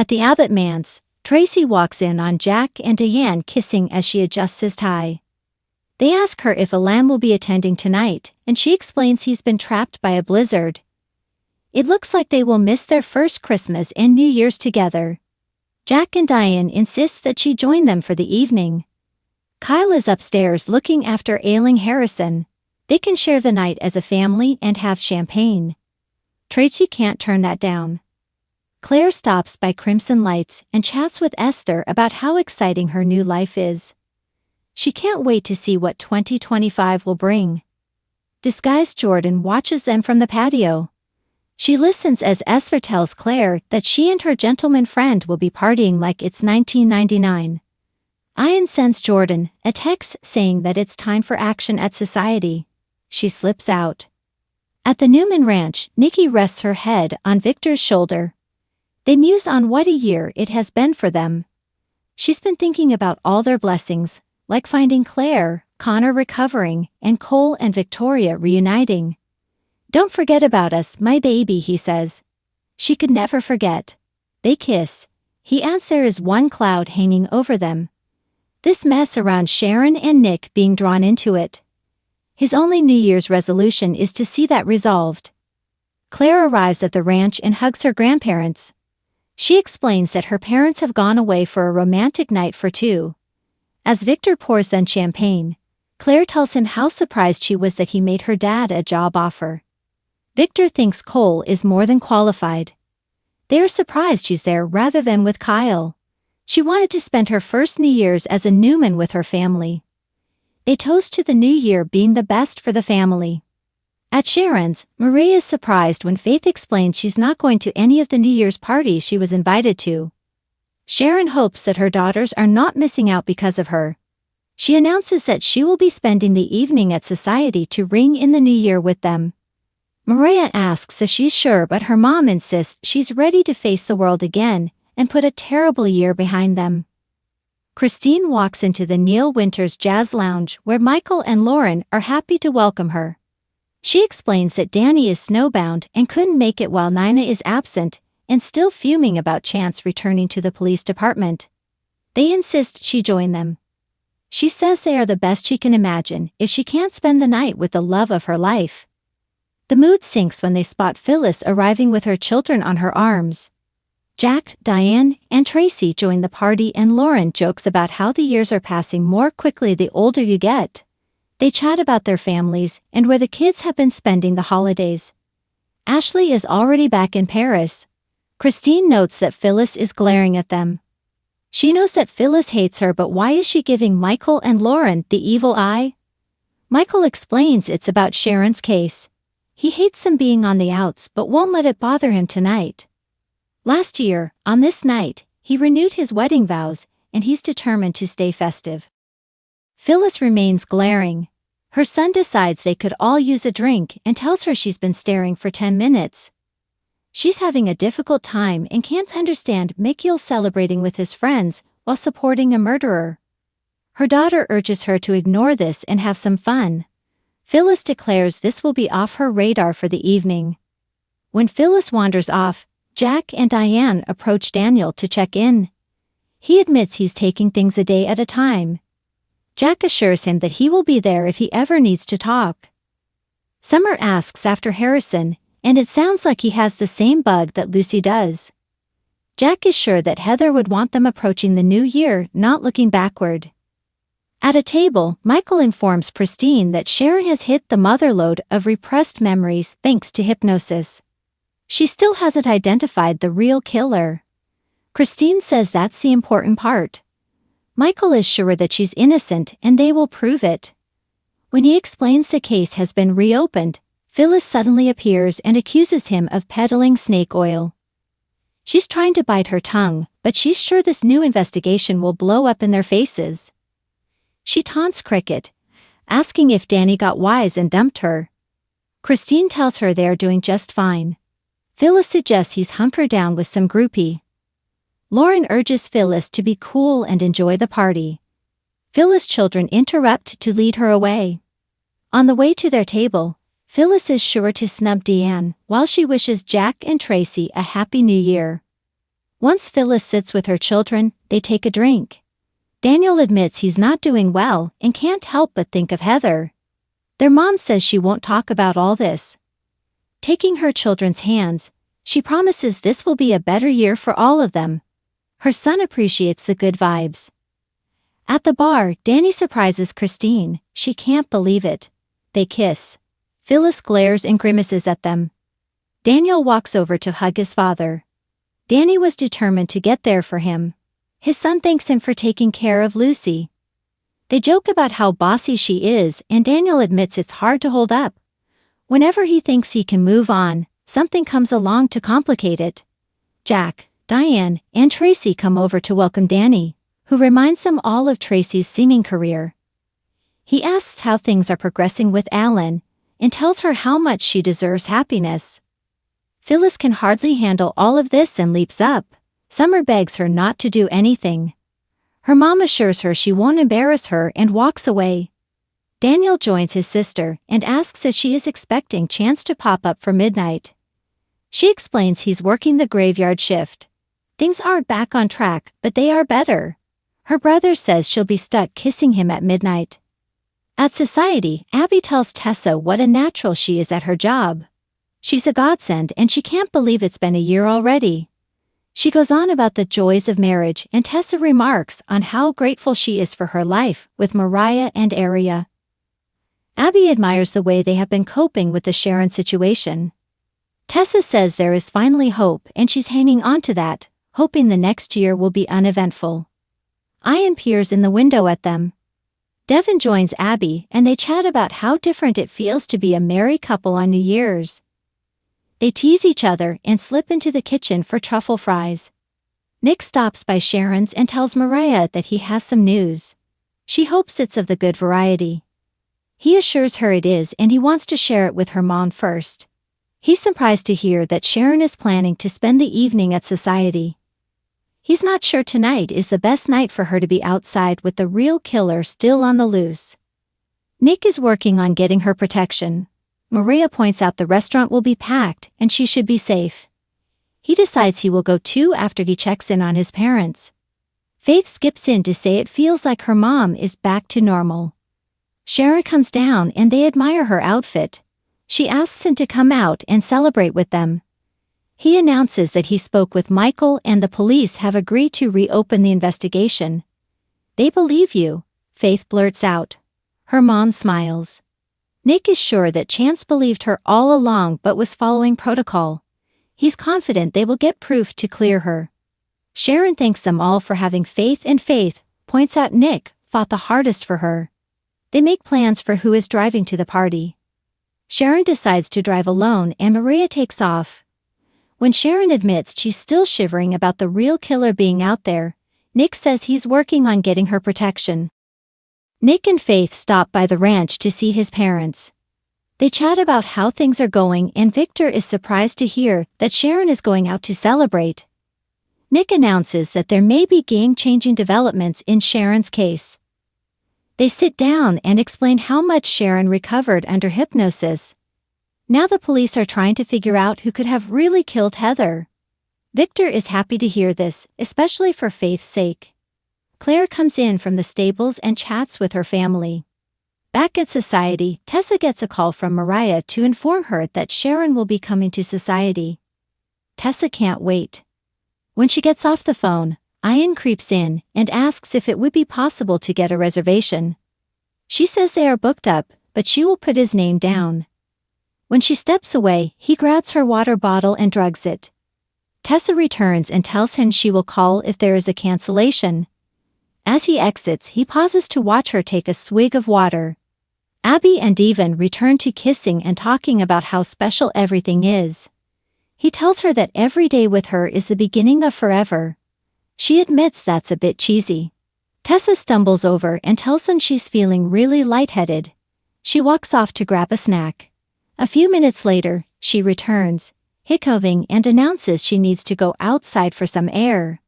At the Abbott manse, Tracy walks in on Jack and Diane kissing as she adjusts his tie. They ask her if Alan will be attending tonight, and she explains he's been trapped by a blizzard. It looks like they will miss their first Christmas and New Year's together. Jack and Diane insist that she join them for the evening. Kyle is upstairs looking after ailing Harrison. They can share the night as a family and have champagne. Tracy can't turn that down. Claire stops by Crimson Lights and chats with Esther about how exciting her new life is. She can't wait to see what 2025 will bring. Disguised Jordan watches them from the patio. She listens as Esther tells Claire that she and her gentleman friend will be partying like it's 1999. Ian sends Jordan a text saying that it's time for action at society. She slips out. At the Newman Ranch, Nikki rests her head on Victor's shoulder. They muse on what a year it has been for them. She's been thinking about all their blessings, like finding Claire, Connor recovering, and Cole and Victoria reuniting. "Don't forget about us, my baby," he says. She could never forget. They kiss. He adds there is one cloud hanging over them. This mess around Sharon and Nick being drawn into it. His only New Year's resolution is to see that resolved. Claire arrives at the ranch and hugs her grandparents. She explains that her parents have gone away for a romantic night for two. As Victor pours them champagne, Claire tells him how surprised she was that he made her dad a job offer. Victor thinks Cole is more than qualified. They are surprised she's there rather than with Kyle. She wanted to spend her first New Year's as a Newman with her family. They toast to the new year being the best for the family. At Sharon's, Mariah is surprised when Faith explains she's not going to any of the New Year's parties she was invited to. Sharon hopes that her daughters are not missing out because of her. She announces that she will be spending the evening at society to ring in the new year with them. Mariah asks if she's sure, but her mom insists she's ready to face the world again and put a terrible year behind them. Christine walks into the Neil Winters Jazz Lounge where Michael and Lauren are happy to welcome her. She explains that Danny is snowbound and couldn't make it while Nina is absent and still fuming about Chance returning to the police department. They insist she join them. She says they are the best she can imagine if she can't spend the night with the love of her life. The mood sinks when they spot Phyllis arriving with her children on her arms. Jack, Diane, and Tracy join the party and Lauren jokes about how the years are passing more quickly the older you get. They chat about their families and where the kids have been spending the holidays. Ashley is already back in Paris. Christine notes that Phyllis is glaring at them. She knows that Phyllis hates her, but why is she giving Michael and Lauren the evil eye? Michael explains it's about Sharon's case. He hates them being on the outs but won't let it bother him tonight. Last year, on this night, he renewed his wedding vows, and he's determined to stay festive. Phyllis remains glaring. Her son decides they could all use a drink and tells her she's been staring for 10 minutes. She's having a difficult time and can't understand Mikhail celebrating with his friends while supporting a murderer. Her daughter urges her to ignore this and have some fun. Phyllis declares this will be off her radar for the evening. When Phyllis wanders off, Jack and Diane approach Daniel to check in. He admits he's taking things a day at a time. Jack assures him that he will be there if he ever needs to talk. Summer asks after Harrison, and it sounds like he has the same bug that Lucy does. Jack is sure that Heather would want them approaching the new year, not looking backward. At a table, Michael informs Christine that Sharon has hit the motherlode of repressed memories thanks to hypnosis. She still hasn't identified the real killer. Christine says that's the important part. Michael is sure that she's innocent and they will prove it. When he explains the case has been reopened, Phyllis suddenly appears and accuses him of peddling snake oil. She's trying to bite her tongue, but she's sure this new investigation will blow up in their faces. She taunts Cricket, asking if Danny got wise and dumped her. Christine tells her they are doing just fine. Phyllis suggests he's hunker down with some groupie. Lauren urges Phyllis to be cool and enjoy the party. Phyllis' children interrupt to lead her away. On the way to their table, Phyllis is sure to snub Deanne while she wishes Jack and Tracy a happy new year. Once Phyllis sits with her children, they take a drink. Daniel admits he's not doing well and can't help but think of Heather. Their mom says she won't talk about all this. Taking her children's hands, she promises this will be a better year for all of them. Her son appreciates the good vibes. At the bar, Danny surprises Christine. She can't believe it. They kiss. Phyllis glares and grimaces at them. Daniel walks over to hug his father. Danny was determined to get there for him. His son thanks him for taking care of Lucy. They joke about how bossy she is, and Daniel admits it's hard to hold up. Whenever he thinks he can move on, something comes along to complicate it. Jack, Diane, and Tracy come over to welcome Danny, who reminds them all of Tracy's singing career. He asks how things are progressing with Alan, and tells her how much she deserves happiness. Phyllis can hardly handle all of this and leaps up. Summer begs her not to do anything. Her mom assures her she won't embarrass her and walks away. Daniel joins his sister and asks if she is expecting Chance to pop up for midnight. She explains he's working the graveyard shift. Things aren't back on track, but they are better. Her brother says she'll be stuck kissing him at midnight. At society, Abby tells Tessa what a natural she is at her job. She's a godsend and she can't believe it's been a year already. She goes on about the joys of marriage, and Tessa remarks on how grateful she is for her life with Mariah and Aria. Abby admires the way they have been coping with the Sharon situation. Tessa says there is finally hope and she's hanging on to that, hoping the next year will be uneventful. Ian peers in the window at them. Devin joins Abby and they chat about how different it feels to be a married couple on New Year's. They tease each other and slip into the kitchen for truffle fries. Nick stops by Sharon's and tells Mariah that he has some news. She hopes it's of the good variety. He assures her it is and he wants to share it with her mom first. He's surprised to hear that Sharon is planning to spend the evening at society. He's not sure tonight is the best night for her to be outside with the real killer still on the loose. Nick is working on getting her protection. Maria points out the restaurant will be packed and she should be safe. He decides he will go too after he checks in on his parents. Faith skips in to say it feels like her mom is back to normal. Sharon comes down and they admire her outfit. She asks him to come out and celebrate with them. He announces that he spoke with Michael and the police have agreed to reopen the investigation. They believe you, Faith blurts out. Her mom smiles. Nick is sure that Chance believed her all along but was following protocol. He's confident they will get proof to clear her. Sharon thanks them all for having faith, and Faith points out Nick fought the hardest for her. They make plans for who is driving to the party. Sharon decides to drive alone and Maria takes off. When Sharon admits she's still shivering about the real killer being out there, Nick says he's working on getting her protection. Nick and Faith stop by the ranch to see his parents. They chat about how things are going and Victor is surprised to hear that Sharon is going out to celebrate. Nick announces that there may be game-changing developments in Sharon's case. They sit down and explain how much Sharon recovered under hypnosis. Now the police are trying to figure out who could have really killed Heather. Victor is happy to hear this, especially for Faith's sake. Claire comes in from the stables and chats with her family. Back at society, Tessa gets a call from Mariah to inform her that Sharon will be coming to society. Tessa can't wait. When she gets off the phone, Ian creeps in and asks if it would be possible to get a reservation. She says they are booked up, but she will put his name down. When she steps away, he grabs her water bottle and drugs it. Tessa returns and tells him she will call if there is a cancellation. As he exits, he pauses to watch her take a swig of water. Abby and Devin return to kissing and talking about how special everything is. He tells her that every day with her is the beginning of forever. She admits that's a bit cheesy. Tessa stumbles over and tells them she's feeling really lightheaded. She walks off to grab a snack. A few minutes later, she returns, hiccuping, and announces she needs to go outside for some air.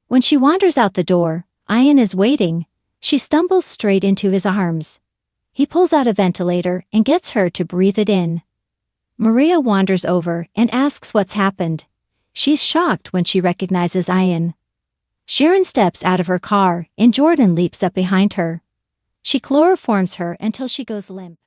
When she wanders out the door, Ian is waiting. She stumbles straight into his arms. He pulls out a ventilator and gets her to breathe it in. Maria wanders over and asks what's happened. She's shocked when she recognizes Ian. Sharon steps out of her car, and Jordan leaps up behind her. She chloroforms her until she goes limp.